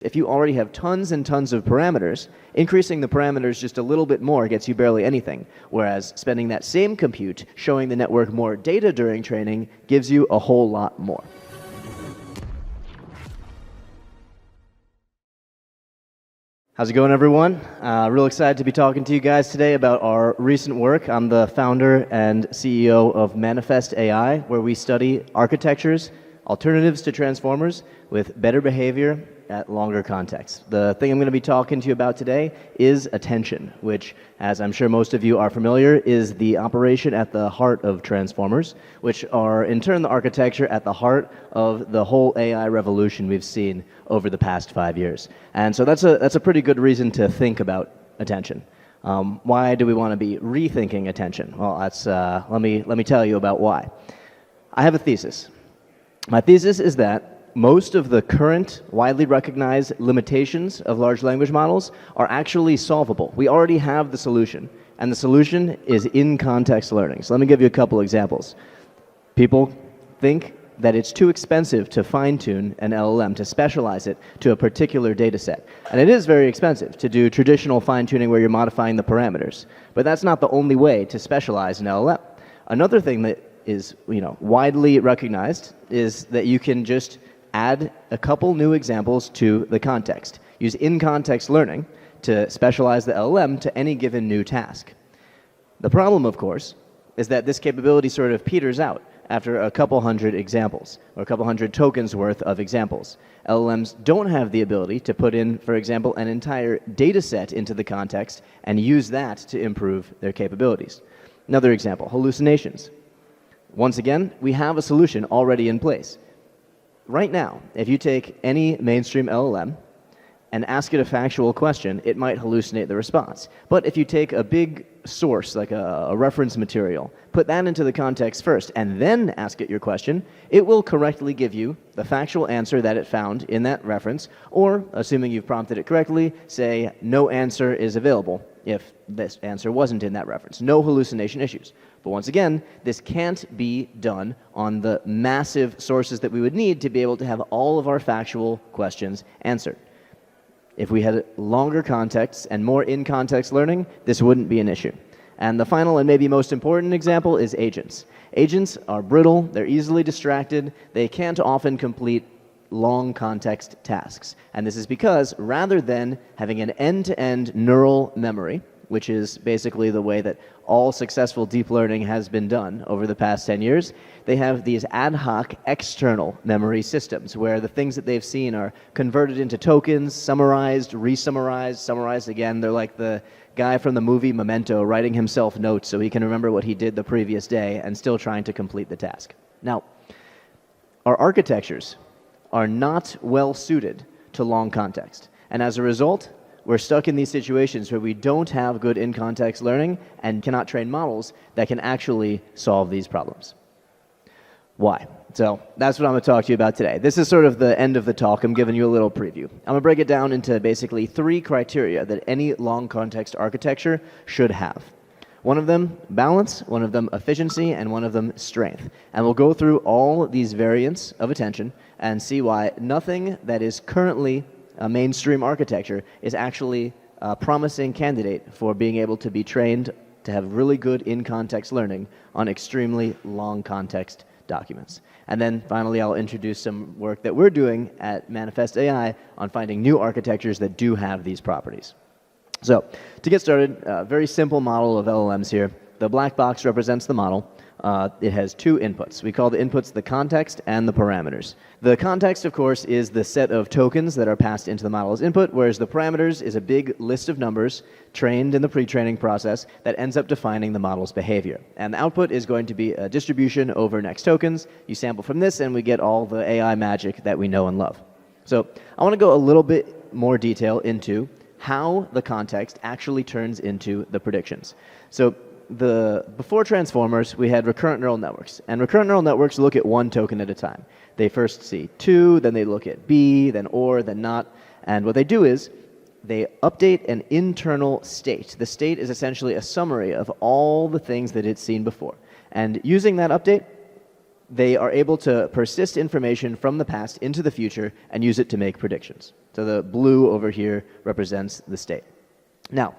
If you already have tons and tons of parameters, increasing the parameters just a little bit more gets you barely anything, whereas spending that same compute showing the network more data during training gives you a whole lot more. How's it going, everyone? Real excited to be talking to you guys today about our recent work. I'm the founder and CEO of Manifest AI, where we study architectures, alternatives to transformers with better behavior at longer contexts. The thing I'm going to be talking to you about today is attention, which, as I'm sure most of you are familiar, is the operation at the heart of transformers, which are in turn the architecture at the heart of the whole AI revolution we've seen over the past 5 years. And so that's a pretty good reason to think about attention. Why do we want to be rethinking attention? Well, let me tell you about why. I have a thesis. My thesis is that most of the current widely recognized limitations of large language models are actually solvable. We already have the solution, and the solution is in-context learning. So let me give you a couple examples. People think that it's too expensive to fine-tune an LLM, to specialize it to a particular data set. And it is very expensive to do traditional fine-tuning where you're modifying the parameters. But that's not the only way to specialize an LLM. Another thing that is widely recognized is that you can just add a couple new examples to the context. Use in-context learning to specialize the LLM to any given new task. The problem, of course, is that this capability sort of peters out after a couple hundred examples, or a couple hundred tokens worth of examples. LLMs don't have the ability to put in, for example, an entire data set into the context and use that to improve their capabilities. Another example, hallucinations. Once again, we have a solution already in place. Right now, if you take any mainstream LLM and ask it a factual question, it might hallucinate the response. But if you take a big source, like a reference material, put that into the context first, and then ask it your question, it will correctly give you the factual answer that it found in that reference, or, assuming you've prompted it correctly, say, no answer is available if this answer wasn't in that reference. No hallucination issues. But once again, this can't be done on the massive sources that we would need to be able to have all of our factual questions answered. If we had longer contexts and more in-context learning, this wouldn't be an issue. And the final and maybe most important example is agents. Agents are brittle, they're easily distracted, they can't often complete long context tasks. And this is because rather than having an end-to-end neural memory, which is basically the way that all successful deep learning has been done over the past 10 years, they have these ad hoc external memory systems where the things that they've seen are converted into tokens, summarized, re-summarized, summarized again. They're like the guy from the movie Memento writing himself notes so he can remember what he did the previous day and still trying to complete the task. Now, our architectures are not well suited to long context. And as a result, we're stuck in these situations where we don't have good in-context learning and cannot train models that can actually solve these problems. Why? So that's what I'm going to talk to you about today. This is sort of the end of the talk. I'm giving you a little preview. I'm going to break it down into basically 3 criteria that any long context architecture should have. One of them, balance, one of them, efficiency, and one of them, strength. And we'll go through all these variants of attention and see why nothing that is currently a mainstream architecture is actually a promising candidate for being able to be trained to have really good in-context learning on extremely long context documents. And then finally, I'll introduce some work that we're doing at Manifest AI on finding new architectures that do have these properties. So to get started, a very simple model of LLMs here. The black box represents the model. It has 2 inputs. We call the inputs the context and the parameters. The context, of course, is the set of tokens that are passed into the model as input, whereas the parameters is a big list of numbers trained in the pre-training process that ends up defining the model's behavior. And the output is going to be a distribution over next tokens. You sample from this, and we get all the AI magic that we know and love. So I want to go a little bit more detail into how the context actually turns into the predictions. So before transformers, we had recurrent neural networks. And recurrent neural networks look at 1 token at a time. They first see 2, then they look at B, then OR, then NOT. And what they do is they update an internal state. The state is essentially a summary of all the things that it's seen before. And using that update, they are able to persist information from the past into the future and use it to make predictions. So the blue over here represents the state. Now,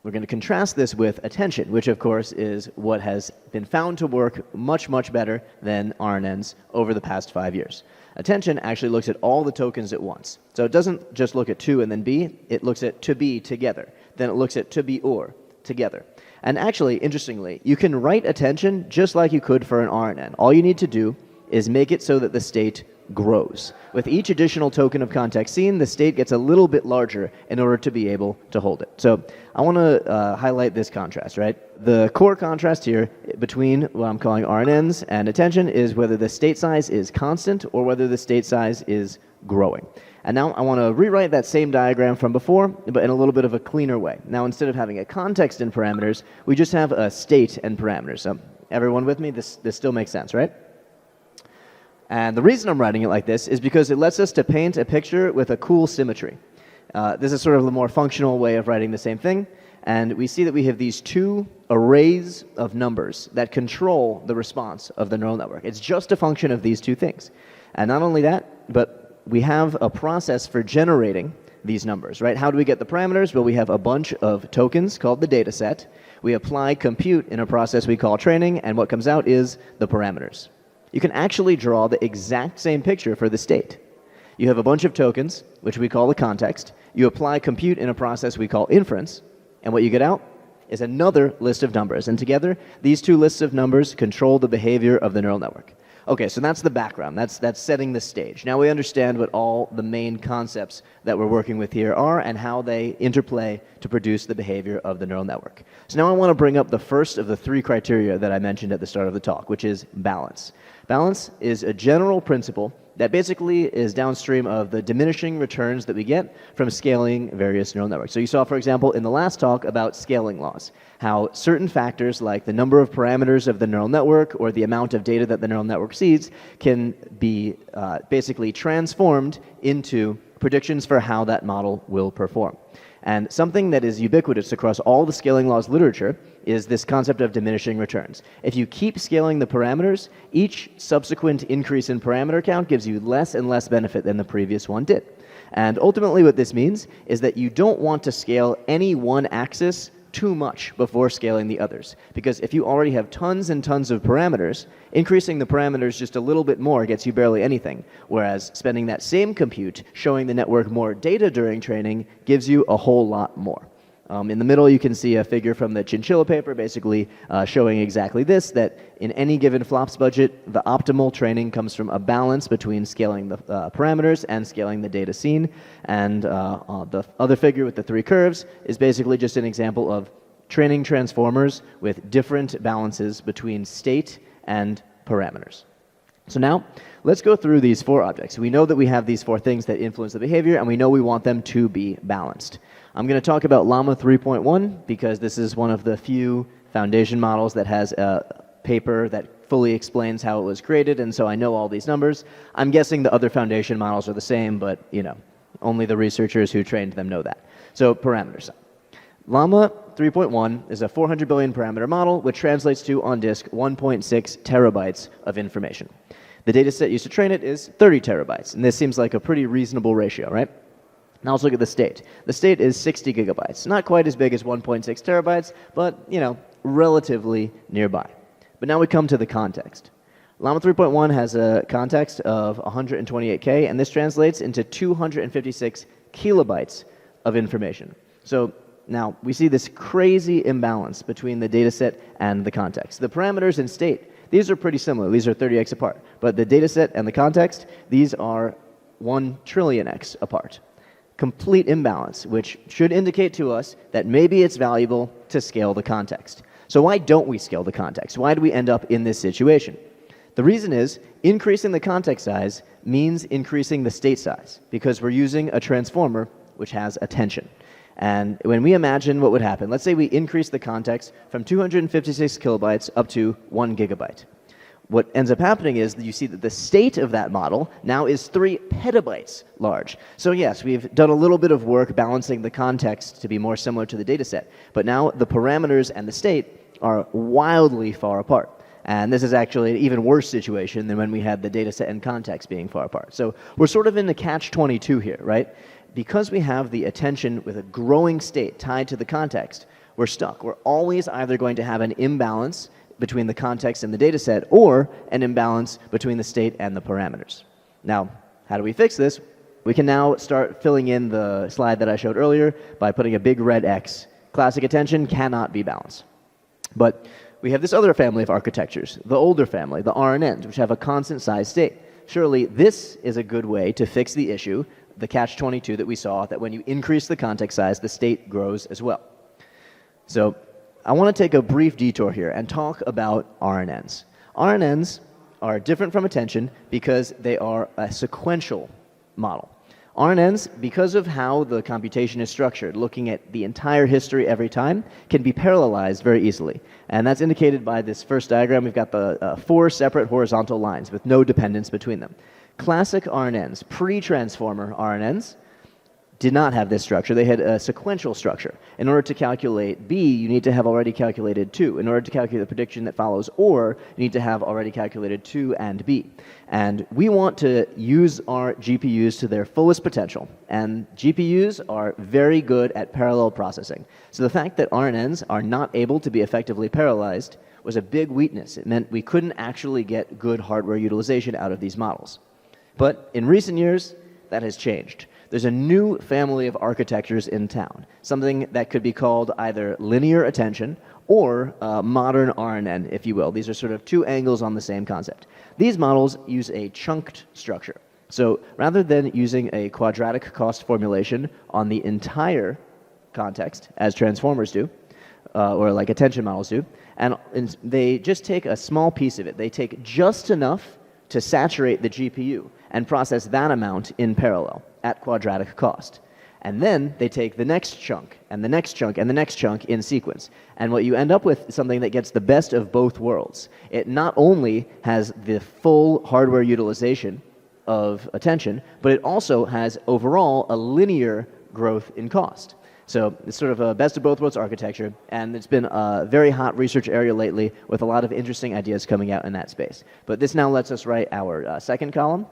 we're going to contrast this with attention, which of course is what has been found to work much, much better than RNNs over the past 5 years. Attention actually looks at all the tokens at once. So it doesn't just look at to and then be, it looks at to be together. Then it looks at to be or together. And actually, interestingly, you can write attention just like you could for an RNN. All you need to do is make it so that the state grows. With each additional token of context seen, the state gets a little bit larger in order to be able to hold it. So I want to highlight this contrast, right? The core contrast here between what I'm calling RNNs and attention is whether the state size is constant or whether the state size is growing. And now I want to rewrite that same diagram from before, but in a little bit of a cleaner way. Now, instead of having a context and parameters, we just have a state and parameters. So everyone with me? This still makes sense, right? And the reason I'm writing it like this is because it lets us to paint a picture with a cool symmetry. This is sort of the more functional way of writing the same thing. And we see that we have these two arrays of numbers that control the response of the neural network. It's just a function of these two things. And not only that, but we have a process for generating these numbers, right? How do we get the parameters? Well, we have a bunch of tokens called the data set. We apply compute in a process we call training, and what comes out is the parameters. You can actually draw the exact same picture for the state. You have a bunch of tokens, which we call the context. You apply compute in a process we call inference, and what you get out is another list of numbers. And together, these two lists of numbers control the behavior of the neural network. Okay, so that's the background. That's setting the stage. Now we understand what all the main concepts that we're working with here are and how they interplay to produce the behavior of the neural network. So now I want to bring up the first of the three criteria that I mentioned at the start of the talk, which is balance. Balance is a general principle that basically is downstream of the diminishing returns that we get from scaling various neural networks. So you saw, for example, in the last talk about scaling laws, how certain factors like the number of parameters of the neural network or the amount of data that the neural network sees can be basically transformed into predictions for how that model will perform. And something that is ubiquitous across all the scaling laws literature is this concept of diminishing returns. If you keep scaling the parameters, each subsequent increase in parameter count gives you less and less benefit than the previous one did. And ultimately what this means is that you don't want to scale any one axis too much before scaling the others. Because if you already have tons and tons of parameters, increasing the parameters just a little bit more gets you barely anything. Whereas spending that same compute, showing the network more data during training, gives you a whole lot more. In the middle, you can see a figure from the Chinchilla paper, basically showing exactly this, that in any given FLOPS budget, the optimal training comes from a balance between scaling the parameters and scaling the data seen. And the other figure with the three curves is basically just an example of training transformers with different balances between state and parameters. So now, let's go through these four objects. We know that we have these four things that influence the behavior, and we know we want them to be balanced. I'm going to talk about Llama 3.1 because this is one of the few foundation models that has a paper that fully explains how it was created, and so I know all these numbers. I'm guessing the other foundation models are the same, but only the researchers who trained them know that. So parameters. Llama 3.1 is a 400 billion parameter model, which translates to, on disk, 1.6 terabytes of information. The data set used to train it is 30 terabytes, and this seems like a pretty reasonable ratio, right? Now let's look at the state. The state is 60 gigabytes. Not quite as big as 1.6 terabytes, but, relatively nearby. But now we come to the context. Llama 3.1 has a context of 128K, and this translates into 256 kilobytes of information. So now we see this crazy imbalance between the data set and the context. The parameters and state, these are pretty similar. These are 30x apart. But the data set and the context, these are 1 trillion x apart. Complete imbalance, which should indicate to us that maybe it's valuable to scale the context. So why don't we scale the context? Why do we end up in this situation? The reason is increasing the context size means increasing the state size because we're using a transformer which has attention. And when we imagine what would happen, let's say we increase the context from 256 kilobytes up to 1 gigabyte. What ends up happening is that you see that the state of that model now is 3 petabytes large. So yes, we've done a little bit of work balancing the context to be more similar to the data set. But now the parameters and the state are wildly far apart. And this is actually an even worse situation than when we had the data set and context being far apart. So we're sort of in the catch-22 here, right? Because we have the attention with a growing state tied to the context, we're stuck. We're always either going to have an imbalance between the context and the data set, or an imbalance between the state and the parameters. Now, how do we fix this? We can now start filling in the slide that I showed earlier by putting a big red X. Classic attention cannot be balanced. But we have this other family of architectures, the older family, the RNNs, which have a constant size state. Surely this is a good way to fix the issue, the catch-22 that we saw, that when you increase the context size, the state grows as well. So I want to take a brief detour here and talk about RNNs. RNNs are different from attention because they are a sequential model. RNNs, because of how the computation is structured, looking at the entire history every time, can be parallelized very easily. And that's indicated by this first diagram. We've got the 4 separate horizontal lines with no dependence between them. Classic RNNs, pre-transformer RNNs, did not have this structure. They had a sequential structure. In order to calculate B, you need to have already calculated 2. In order to calculate the prediction that follows OR, you need to have already calculated 2 and B. And we want to use our GPUs to their fullest potential. And GPUs are very good at parallel processing. So the fact that RNNs are not able to be effectively parallelized was a big weakness. It meant we couldn't actually get good hardware utilization out of these models. But in recent years, that has changed. There's a new family of architectures in town, something that could be called either linear attention or modern RNN, if you will. These are sort of 2 angles on the same concept. These models use a chunked structure. So rather than using a quadratic cost formulation on the entire context, as transformers do, or like attention models do, and they just take a small piece of it. They take just enough to saturate the GPU and process that amount in parallel at quadratic cost. And then they take the next chunk, and the next chunk, and the next chunk in sequence. And what you end up with is something that gets the best of both worlds. It not only has the full hardware utilization of attention, but it also has overall a linear growth in cost. So it's sort of a best of both worlds architecture, and it's been a very hot research area lately with a lot of interesting ideas coming out in that space. But this now lets us write our second column,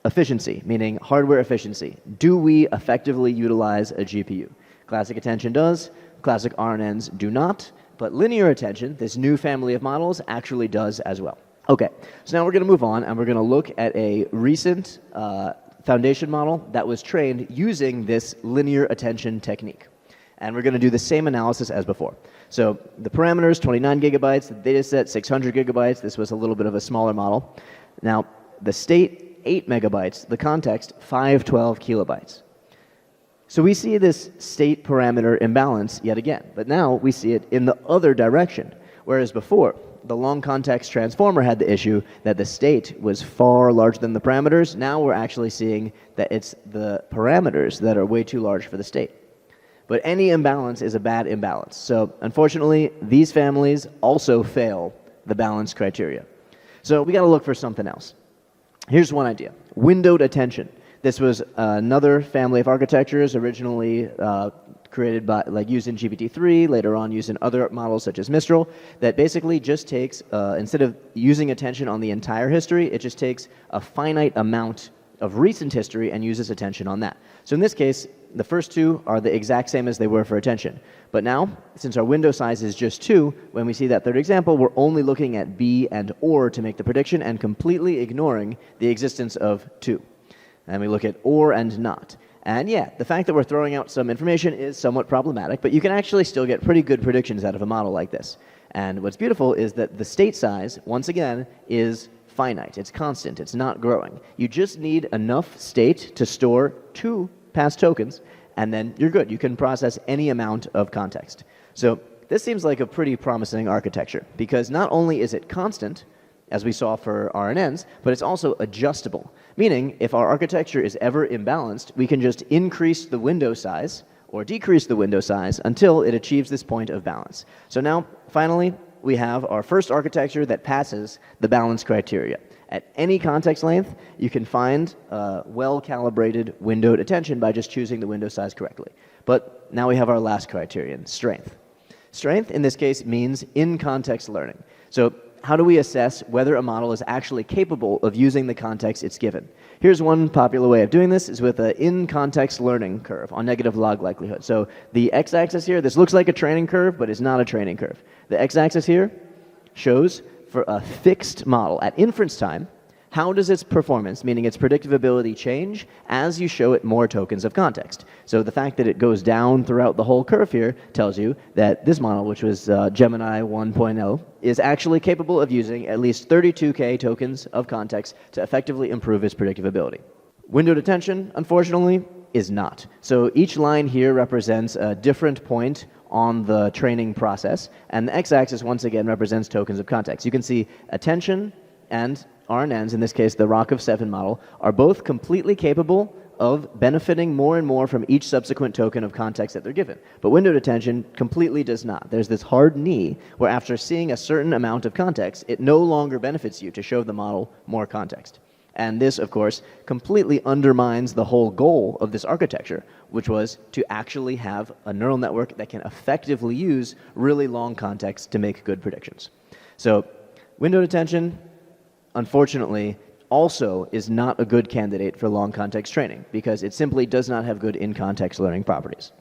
efficiency, meaning hardware efficiency. Do we effectively utilize a GPU? Classic attention does, classic RNNs do not, but linear attention, this new family of models, actually does as well. Okay, so now we're going to move on, and we're going to look at a recent foundation model that was trained using this linear attention technique. And we're going to do the same analysis as before. So the parameters, 29 gigabytes, the data set, 600 gigabytes. This was a little bit of a smaller model. Now, the state, 8 megabytes. The context, 512 kilobytes. So we see this state parameter imbalance yet again. But now we see it in the other direction. Whereas before, the long context transformer had the issue that the state was far larger than the parameters. Now we're actually seeing that it's the parameters that are way too large for the state. But any imbalance is a bad imbalance. So unfortunately, these families also fail the balance criteria. So we got to look for something else. Here's one idea: windowed attention. This was another family of architectures originally created by, used in GPT-3, later on used in other models such as Mistral, that basically just takes, instead of using attention on the entire history, it just takes a finite amount of recent history and uses attention on that. So in this case, the first 2 are the exact same as they were for attention. But now, since our window size is just 2, when we see that third example, we're only looking at B and OR to make the prediction and completely ignoring the existence of 2. And we look at OR and NOT. And yeah, the fact that we're throwing out some information is somewhat problematic, but you can actually still get pretty good predictions out of a model like this. And what's beautiful is that the state size, once again, is finite. It's constant. It's not growing. You just need enough state to store 2 past tokens, and then you're good. You can process any amount of context. So this seems like a pretty promising architecture, because not only is it constant, as we saw for RNNs, but it's also adjustable, meaning if our architecture is ever imbalanced, we can just increase the window size or decrease the window size until it achieves this point of balance. So now, finally, we have our first architecture that passes the balance criteria. At any context length, you can find well-calibrated windowed attention by just choosing the window size correctly. But now we have our last criterion, strength. Strength, in this case, means in-context learning. So how do we assess whether a model is actually capable of using the context it's given? Here's one popular way of doing this is with an in-context learning curve on negative log likelihood. So the x-axis here, this looks like a training curve, but it's not a training curve. The x-axis here shows for a fixed model at inference time, how does its performance, meaning its predictive ability, change as you show it more tokens of context? So the fact that it goes down throughout the whole curve here tells you that this model, which was Gemini 1.0, is actually capable of using at least 32K tokens of context to effectively improve its predictive ability. Window detention, unfortunately, is not. So each line here represents a different point on the training process, and the x-axis once again represents tokens of context. You can see attention and RNNs, in this case the Rock of 7 model, are both completely capable of benefiting more and more from each subsequent token of context that they're given. But window detention completely does not. There's this hard knee where after seeing a certain amount of context, it no longer benefits you to show the model more context. And this, of course, completely undermines the whole goal of this architecture, which was to actually have a neural network that can effectively use really long context to make good predictions. So window detention, unfortunately, also is not a good candidate for long context training because it simply does not have good in-context learning properties.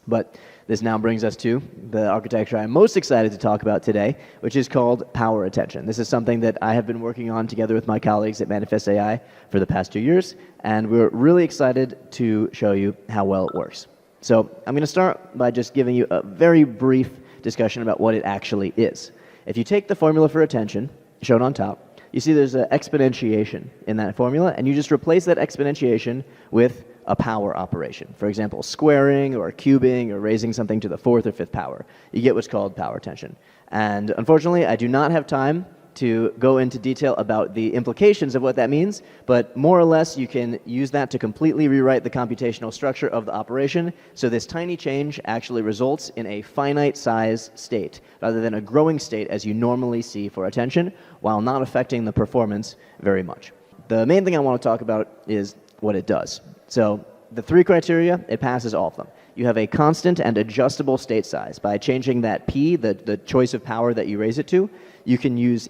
But this now brings us to the architecture I'm most excited to talk about today, which is called power attention. This is something that I have been working on together with my colleagues at Manifest AI for the past 2 years, and we're really excited to show you how well it works. So I'm going to start by just giving you a very brief discussion about what it actually is. If you take the formula for attention, shown on top, you see there's an exponentiation in that formula, and you just replace that exponentiation with a power operation. For example, squaring or cubing or raising something to the 4th or 5th power. You get what's called power attention. And unfortunately, I do not have time to go into detail about the implications of what that means, but more or less you can use that to completely rewrite the computational structure of the operation, so this tiny change actually results in a finite size state, rather than a growing state as you normally see for attention, while not affecting the performance very much. The main thing I want to talk about is what it does. So the 3 criteria, it passes all of them. You have a constant and adjustable state size. By changing that p, the choice of power that you raise it to, you can use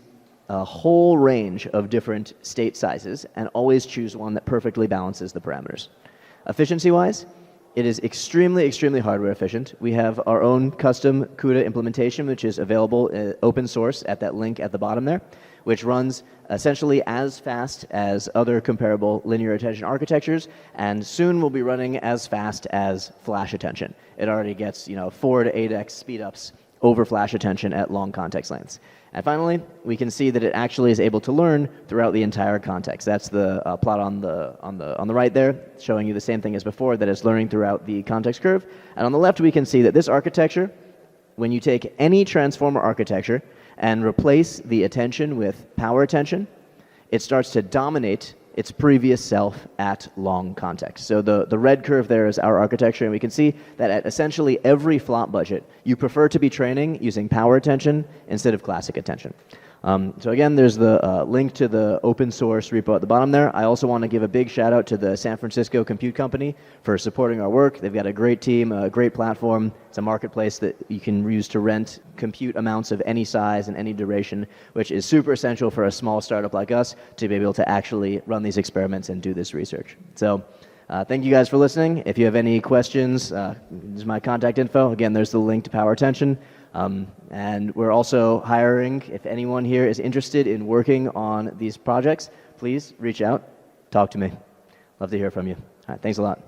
a whole range of different state sizes and always choose one that perfectly balances the parameters. Efficiency-wise, it is extremely, extremely hardware efficient. We have our own custom CUDA implementation, which is available open source at that link at the bottom there, which runs essentially as fast as other comparable linear attention architectures, and soon will be running as fast as flash attention. It already gets 4 to 8x speedups over flash attention at long context lengths. And finally, we can see that it actually is able to learn throughout the entire context. That's the plot on the right there, showing you the same thing as before, that it's learning throughout the context curve. And on the left, we can see that this architecture, when you take any transformer architecture and replace the attention with power attention, it starts to dominate its previous self at long context. So the red curve there is our architecture, and we can see that at essentially every flop budget, you prefer to be training using power attention instead of classic attention. So again, there's the link to the open source repo at the bottom there. I also want to give a big shout out to the San Francisco Compute Company for supporting our work. They've got a great team, a great platform. It's a marketplace that you can use to rent compute amounts of any size and any duration, which is super essential for a small startup like us to be able to actually run these experiments and do this research. So thank you guys for listening. If you have any questions, this is my contact info. Again, there's the link to power attention. And we're also hiring. If anyone here is interested in working on these projects, please reach out, talk to me. Love to hear from you. All right, thanks a lot.